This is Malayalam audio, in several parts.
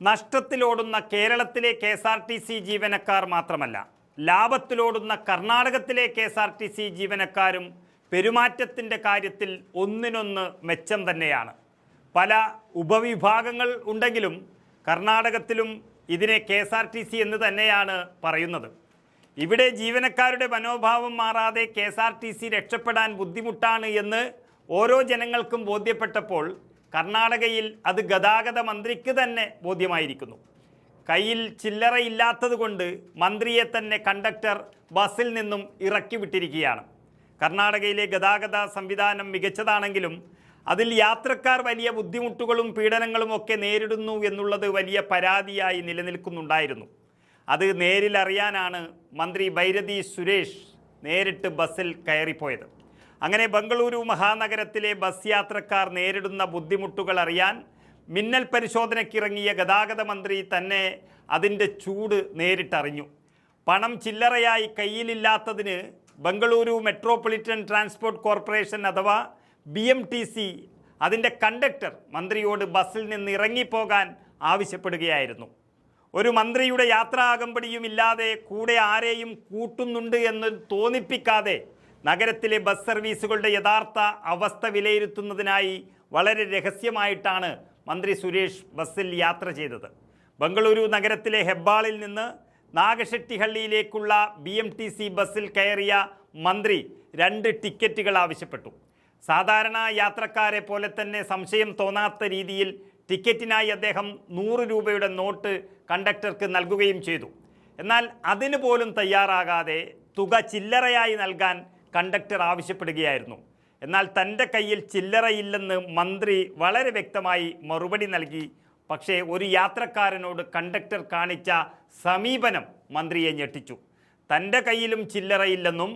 നഷ്ടത്തിലോടുന്ന കേരളത്തിലെ KSRTC ജീവനക്കാർ മാത്രമല്ല, ലാഭത്തിലോടുന്ന കർണാടകത്തിലെ KSRTC ജീവനക്കാരും പെരുമാറ്റത്തിൻ്റെ കാര്യത്തിൽ ഒന്നിനൊന്ന് മെച്ചം തന്നെയാണ്. പല ഉപവിഭാഗങ്ങൾ ഉണ്ടെങ്കിലും കർണാടകത്തിലും ഇതിനെ KSRTC എന്ന് തന്നെയാണ് പറയുന്നത്. ഇവിടെ ജീവനക്കാരുടെ മനോഭാവം മാറാതെ KSRTC രക്ഷപ്പെടാൻ ബുദ്ധിമുട്ടാണ് എന്ന് ഓരോ ജനങ്ങൾക്കും ബോധ്യപ്പെട്ടപ്പോൾ കർണാടകയിൽ അത് ഗതാഗത മന്ത്രിക്ക് തന്നെ ബോധ്യമായിരിക്കുന്നു. കയ്യിൽ ചില്ലറയില്ലാത്തത് കൊണ്ട് മന്ത്രിയെ തന്നെ കണ്ടക്ടർ ബസ്സിൽ നിന്നും ഇറക്കി വിട്ടിരിക്കുകയാണ്. കർണാടകയിലെ ഗതാഗത സംവിധാനം മികച്ചതാണെങ്കിലും അതിൽ യാത്രക്കാർ വലിയ ബുദ്ധിമുട്ടുകളും പീഡനങ്ങളും ഒക്കെ നേരിടുന്നു എന്നുള്ളത് വലിയ പരാതിയായി നിലനിൽക്കുന്നുണ്ടായിരുന്നു. അത് നേരിലറിയാനാണ് മന്ത്രി ബൈരതി സുരേഷ് നേരിട്ട് ബസ്സിൽ കയറിപ്പോയത്. അങ്ങനെ ബംഗളൂരു മഹാനഗരത്തിലെ ബസ് യാത്രക്കാർ നേരിടുന്ന ബുദ്ധിമുട്ടുകൾ അറിയാൻ മിന്നൽ പരിശോധനയ്ക്കിറങ്ങിയ ഗതാഗത മന്ത്രി തന്നെ അതിൻ്റെ ചൂട് നേരിട്ടറിഞ്ഞു. പണം ചില്ലറയായി കയ്യിലില്ലാത്തതിന് ബംഗളൂരു മെട്രോപൊളിറ്റൻ ട്രാൻസ്പോർട്ട് കോർപ്പറേഷൻ അഥവാ BMTC അതിൻ്റെ കണ്ടക്ടർ മന്ത്രിയോട് ബസ്സിൽ നിന്ന് ഇറങ്ങിപ്പോകാൻ ആവശ്യപ്പെടുകയായിരുന്നു. ഒരു മന്ത്രിയുടെ യാത്രാ അകമ്പടിയുമില്ലാതെ കൂടെ ആരെയും കൂട്ടുന്നുണ്ട് എന്ന് തോന്നിപ്പിക്കാതെ നഗരത്തിലെ ബസ് സർവീസുകളുടെ യഥാർത്ഥ അവസ്ഥ വിലയിരുത്തുന്നതിനായി വളരെ രഹസ്യമായിട്ടാണ് മന്ത്രി സുരേഷ് ബസ്സിൽ യാത്ര ചെയ്തത്. ബംഗളൂരു നഗരത്തിലെ ഹെബ്ബാളിൽ നിന്ന് നാഗശെട്ടിഹള്ളിയിലേക്കുള്ള BMTC ബസ്സിൽ കയറിയ മന്ത്രി 2 ടിക്കറ്റുകൾ ആവശ്യപ്പെട്ടു. സാധാരണ യാത്രക്കാരെ പോലെ തന്നെ സംശയം തോന്നാത്ത രീതിയിൽ ടിക്കറ്റിനായി അദ്ദേഹം 100 രൂപയുടെ നോട്ട് കണ്ടക്ടർക്ക് നൽകുകയും ചെയ്തു. എന്നാൽ അതിന് പോലും തയ്യാറാകാതെ തുക ചില്ലറയായി നൽകാൻ കണ്ടക്ടർ ആവശ്യപ്പെടുകയായിരുന്നു. എന്നാൽ തൻ്റെ കയ്യിൽ ചില്ലറയില്ലെന്ന് മന്ത്രി വളരെ വ്യക്തമായി മറുപടി നൽകി. പക്ഷേ ഒരു യാത്രക്കാരനോട് കണ്ടക്ടർ കാണിച്ച സമീപനം മന്ത്രിയെ ഞെട്ടിച്ചു. തൻ്റെ കയ്യിലും ചില്ലറയില്ലെന്നും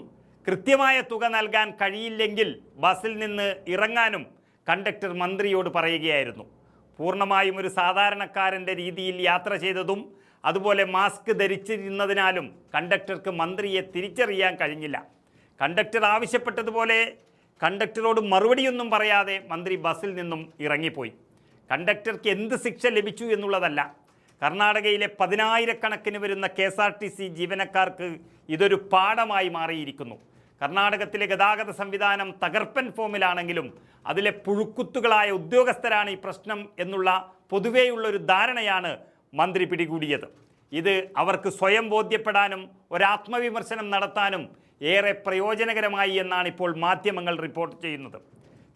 കൃത്യമായ തുക നൽകാൻ കഴിയില്ലെങ്കിൽ ബസ്സിൽ നിന്ന് ഇറങ്ങാനും കണ്ടക്ടർ മന്ത്രിയോട് പറയുകയായിരുന്നു. പൂർണ്ണമായും ഒരു സാധാരണക്കാരൻ്റെ രീതിയിൽ യാത്ര ചെയ്തതും അതുപോലെ മാസ്ക് ധരിച്ചിരുന്നതിനാലും കണ്ടക്ടർക്ക് മന്ത്രിയെ തിരിച്ചറിയാൻ കഴിഞ്ഞില്ല. കണ്ടക്ടർ ആവശ്യപ്പെട്ടതുപോലെ കണ്ടക്ടറോട് മറുപടിയൊന്നും പറയാതെ മന്ത്രി ബസ്സിൽ നിന്നും ഇറങ്ങിപ്പോയി. കണ്ടക്ടർക്ക് എന്ത് ശിക്ഷ ലഭിച്ചു എന്നുള്ളതല്ല, കർണാടകയിലെ 10,000-കണക്കിന് വരുന്ന KSRTC ജീവനക്കാർക്ക് ഇതൊരു പാഠമായി മാറിയിരിക്കുന്നു. കർണാടകത്തിലെ ഗതാഗത സംവിധാനം തകർപ്പൻ ഫോമിലാണെങ്കിലും അതിലെ പുഴുക്കുത്തുകളായ ഉദ്യോഗസ്ഥരാണ് ഈ പ്രശ്നം എന്നുള്ള പൊതുവെയുള്ളൊരു ധാരണയാണ് മന്ത്രി പിടികൂടിയത്. ഇത് അവർക്ക് സ്വയം ബോധ്യപ്പെടാനും ഒരാത്മവിമർശനം നടത്താനും ഏറെ പ്രയോജനകരമായി എന്നാണ് ഇപ്പോൾ മാധ്യമങ്ങൾ റിപ്പോർട്ട് ചെയ്യുന്നത്.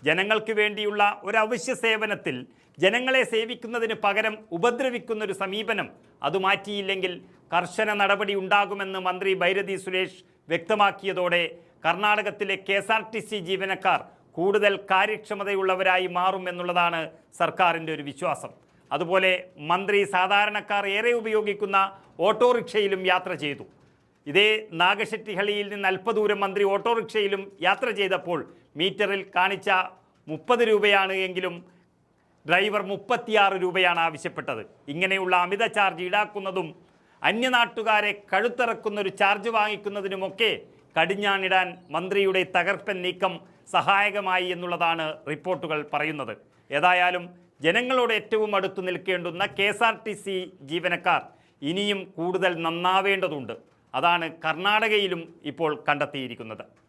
ജനങ്ങൾക്ക് വേണ്ടിയുള്ള ഒരു അവശ്യ സേവനത്തിൽ ജനങ്ങളെ സേവിക്കുന്നതിന് പകരം ഉപദ്രവിക്കുന്നൊരു സമീപനം അത് മാറ്റിയില്ലെങ്കിൽ കർശന നടപടി ഉണ്ടാകുമെന്ന് മന്ത്രി ബൈരതി സുരേഷ് വ്യക്തമാക്കിയതോടെ കർണാടകത്തിലെ KSRTC ജീവനക്കാർ കൂടുതൽ കാര്യക്ഷമതയുള്ളവരായി മാറുമെന്നുള്ളതാണ് സർക്കാരിൻ്റെ ഒരു വിശ്വാസം. അതുപോലെ മന്ത്രി സാധാരണക്കാർ ഏറെ ഉപയോഗിക്കുന്ന ഓട്ടോറിക്ഷയിലും യാത്ര ചെയ്തു. ഇതേ നാഗശെട്ടിഹള്ളിയിൽ നിന്ന് അല്പദൂരം മന്ത്രി ഓട്ടോറിക്ഷയിലും യാത്ര ചെയ്തപ്പോൾ മീറ്ററിൽ കാണിച്ച 30 രൂപയാണ് എങ്കിലും ഡ്രൈവർ 36 രൂപയാണ് ആവശ്യപ്പെട്ടത്. ഇങ്ങനെയുള്ള അമിത ചാർജ് ഈടാക്കുന്നതും അന്യനാട്ടുകാരെ കഴുത്തിറക്കുന്നൊരു ചാർജ് വാങ്ങിക്കുന്നതിനുമൊക്കെ കടിഞ്ഞാണിടാൻ മന്ത്രിയുടെ തകർപ്പൻ നീക്കം സഹായകമായി എന്നുള്ളതാണ് റിപ്പോർട്ടുകൾ പറയുന്നത്. ഏതായാലും ജനങ്ങളോട് ഏറ്റവും അടുത്തു നിൽക്കേണ്ടുന്ന KSRTC ജീവനക്കാർ ഇനിയും കൂടുതൽ നന്നാവേണ്ടതുണ്ട്. അതാണ് കർണാടകയിലും ഇപ്പോൾ കണ്ടെത്തിയിരിക്കുന്നത്.